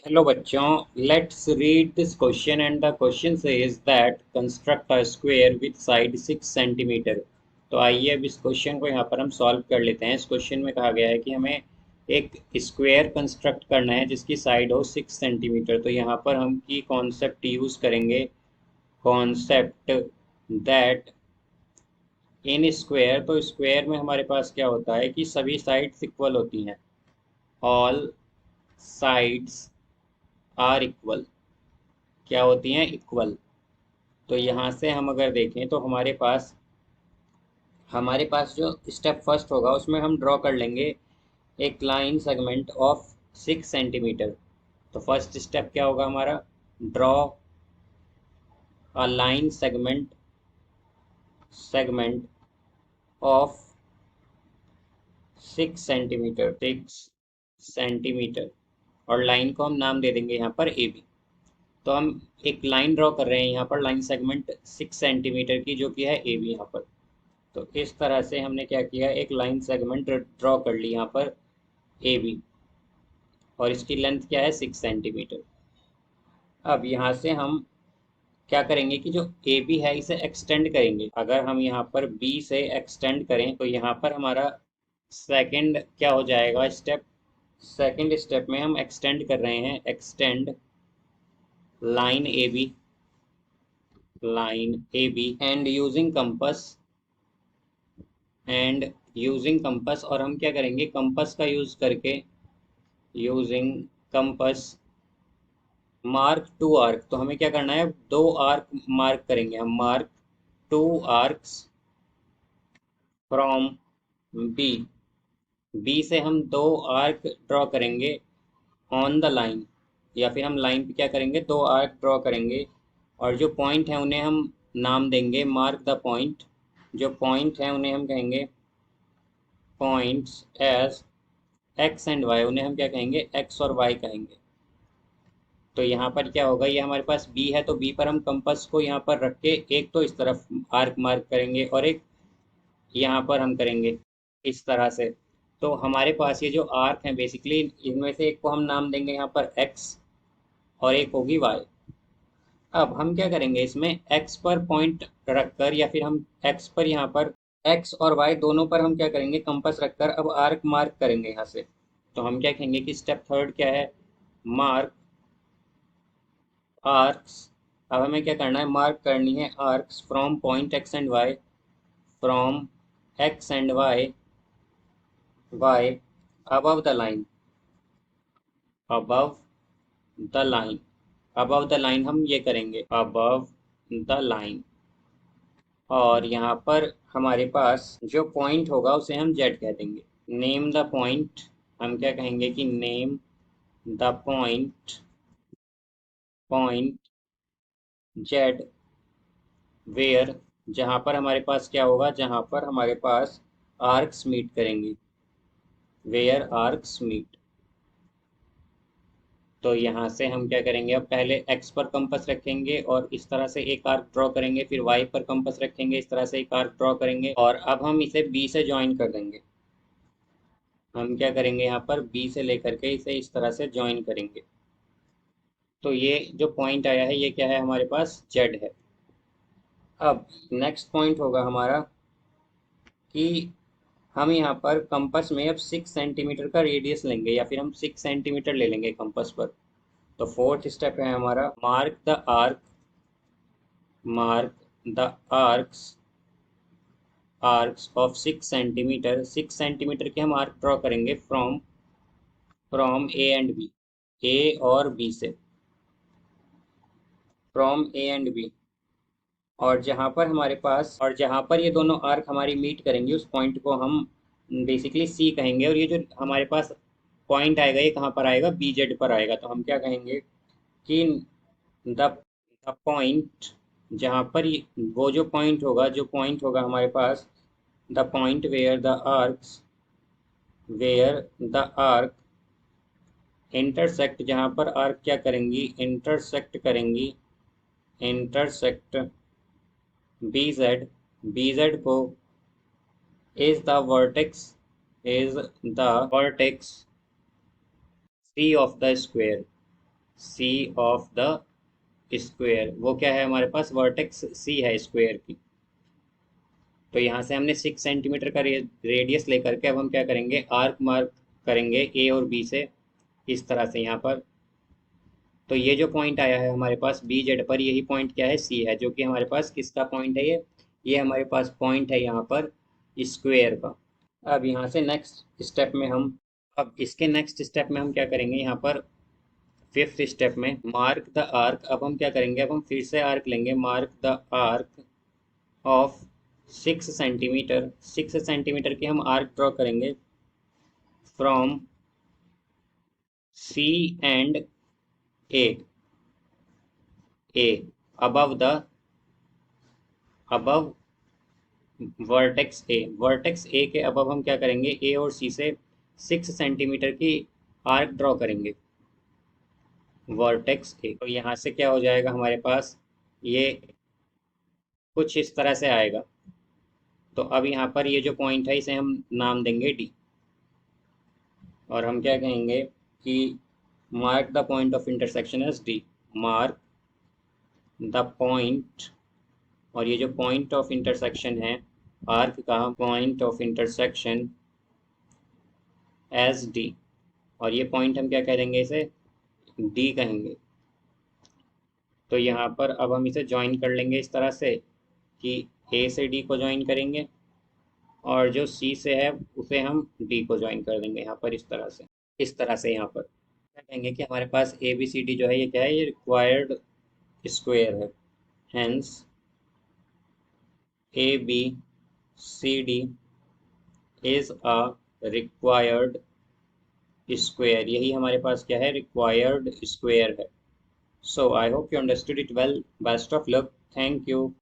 Hello बच्चों, let's read this question and the question says that construct a square with side 6 centimetre. तो आइए अब इस question को यहाँ पर हम सॉल्व कर लेते हैं। इस क्वेश्चन में कहा गया है कि हमें एक स्क्वायर कंस्ट्रक्ट करना है जिसकी साइड हो 6 सेंटीमीटर। तो यहाँ पर हम की कॉन्सेप्ट यूज करेंगे, कॉन्सेप्ट दैट इन स्क्वायर। तो स्क्वायर में हमारे पास क्या होता है कि सभी साइड्स इक्वल होती हैं, ऑल साइड्स आर इक्वल। क्या होती हैं? इक्वल। तो यहाँ से हम अगर देखें तो हमारे पास जो स्टेप फर्स्ट होगा उसमें हम ड्रॉ कर लेंगे एक लाइन सेगमेंट ऑफ 6 सेंटीमीटर। तो फर्स्ट स्टेप क्या होगा हमारा? Draw a line segment of 6 centimetre, 6 centimetre. और लाइन को हम नाम दे देंगे यहाँ पर ए बी। तो हम एक लाइन ड्रॉ कर रहे हैं यहाँ पर, लाइन सेगमेंट 6 सेंटीमीटर की, जो कि है ए बी यहाँ पर। तो इस तरह से हमने क्या किया, एक लाइन सेगमेंट ड्रॉ कर ली यहाँ पर ए बी, और इसकी लेंथ क्या है? 6 सेंटीमीटर। अब यहाँ से हम क्या करेंगे कि जो ए बी है इसे एक्सटेंड करेंगे। अगर हम यहाँ पर बी से एक्सटेंड करें तो यहाँ पर हमारा सेकंड क्या हो जाएगा स्टेप? सेकंड स्टेप में हम एक्सटेंड कर रहे हैं, extend line A B, line A B and using compass, और हम क्या करेंगे? कंपस का यूज करके, using compass mark two arc. तो हमें क्या करना है? दो आर्क मार्क करेंगे हम, mark two arcs from B. B से हम दो आर्क ड्रॉ करेंगे ऑन द लाइन, या फिर हम लाइन पे क्या करेंगे? दो आर्क ड्रॉ करेंगे। और जो पॉइंट है उन्हें हम नाम देंगे मार्क द पॉइंट। जो पॉइंट है उन्हें हम कहेंगे points as X and Y. उन्हें हम क्या कहेंगे? एक्स और वाई कहेंगे। तो यहाँ पर क्या होगा, ये हमारे पास बी है तो बी पर हम कंपास को यहाँ पर रख के एक तो इस तरफ आर्क मार्क करेंगे और एक यहाँ पर हम करेंगे इस तरह से। तो हमारे पास ये जो आर्क है बेसिकली, इनमें से एक को हम नाम देंगे यहाँ पर एक्स और एक होगी वाई। अब हम क्या करेंगे, इसमें एक्स पर पॉइंट रखकर, या फिर हम एक्स पर यहाँ पर एक्स और वाई दोनों पर हम क्या करेंगे? कंपास रखकर अब आर्क मार्क करेंगे यहाँ से। तो हम क्या कहेंगे कि स्टेप थर्ड क्या है? Mark arcs. अब हमें क्या करना है? मार्क करनी है arcs from point X and Y, from X and Y above the line, above the line. Above the line हम ये करेंगे, अबव द लाइन। और यहाँ पर हमारे पास जो पॉइंट होगा उसे हम जेड कह देंगे। Name the point. हम क्या कहेंगे कि name the point, point Z where, जहाँ पर हमारे पास क्या होगा? जहाँ पर हमारे पास आर्क्स मीट करेंगे, वेयर आर्क्स मीट। तो यहाँ से हम क्या करेंगे? अब पहले एक्स पर कंपास रखेंगे और इस तरह से एक आर्क ड्रॉ करेंगे, फिर वाई पर कंपास रखेंगे, इस तरह से एक आर्क ड्रॉ करेंगे, और अब हम इसे बी से ज्वाइन कर देंगे। हम क्या करेंगे? यहाँ पर बी से लेकर के इसे इस तरह से ज्वाइन करेंगे। तो ये जो पॉइंट आया है ये क्या है? हमारे पास जेड है। अब नेक्स्ट पॉइंट होगा हमारा कि हम यहाँ पर कंपास में अब 6 सेंटीमीटर का रेडियस लेंगे, या फिर हम 6 सेंटीमीटर ले लेंगे कंपास पर। तो फोर्थ स्टेप है हमारा mark the arc, mark the arcs, arcs of 6 centimetre. 6 centimetre के हम आर्क ड्रॉ करेंगे from, from A and B, A और बी से, फ्रॉम ए एंड बी। और जहाँ पर ये दोनों आर्क हमारी मीट करेंगी उस पॉइंट को हम बेसिकली सी कहेंगे। और ये जो हमारे पास पॉइंट आएगा ये कहाँ पर आएगा? बी जेड पर आएगा। तो हम क्या कहेंगे कि द द पॉइंट, जहाँ पर वो जो पॉइंट होगा हमारे पास, the point where the arcs, where the arc intersect, जहाँ पर आर्क क्या करेंगी? इंटरसेक्ट करेंगी, intersect B Z, B Z को is the vertex, is the vertex C of the square, C of the square, वो क्या है हमारे पास, वर्टेक्स सी है स्क्वायर की। तो यहाँ से हमने 6 सेंटीमीटर का रेडियस लेकर के अब हम क्या करेंगे, आर्क मार्क करेंगे ए और बी से, इस तरह से यहाँ पर। तो ये जो पॉइंट आया है हमारे पास बी जेड पर, यही पॉइंट क्या है, सी है, जो कि हमारे पास किसका पॉइंट है, ये हमारे पास पॉइंट है यहाँ पर स्क्वायर का। अब यहाँ से नेक्स्ट स्टेप में हम, अब इसके नेक्स्ट स्टेप में हम क्या करेंगे, यहाँ पर फिफ्थ स्टेप में मार्क द आर्क। अब हम क्या करेंगे, अब हम फिर से आर्क लेंगे, mark the arc of 6 centimetre. 6 centimetre की हम आर्क ड्रॉ करेंगे from C and A, A above the, above vertex A, vertex A के अबव हम क्या करेंगे, ए और सी से 6 सेंटीमीटर की आर्क ड्रॉ करेंगे, वर्टेक्स ए। तो यहाँ से क्या हो जाएगा हमारे पास, ये कुछ इस तरह से आएगा। तो अब यहाँ पर ये जो पॉइंट है इसे हम नाम देंगे डी, और हम क्या कहेंगे कि mark the point of intersection as D, mark the point, और ये जो पॉइंट ऑफ इंटरसेक्शन है आर्क का, point of intersection as D, और ये पॉइंट हम क्या कह देंगे, इसे डी कहेंगे। तो यहाँ पर अब हम इसे ज्वाइन कर लेंगे इस तरह से कि ए से डी को ज्वाइन करेंगे, और जो सी से है उसे हम डी को ज्वाइन कर देंगे यहाँ पर, इस तरह से, इस तरह से। यहाँ पर क्या कहेंगे कि हमारे पास ए बी सी डी जो है ये क्या है, ये रिक्वायर्ड स्क्वायर है, hence A B C D is a required square, यही हमारे पास क्या है, रिक्वायर्ड स्क्वायर है। So I hope you understood it well. Best of luck. Thank you.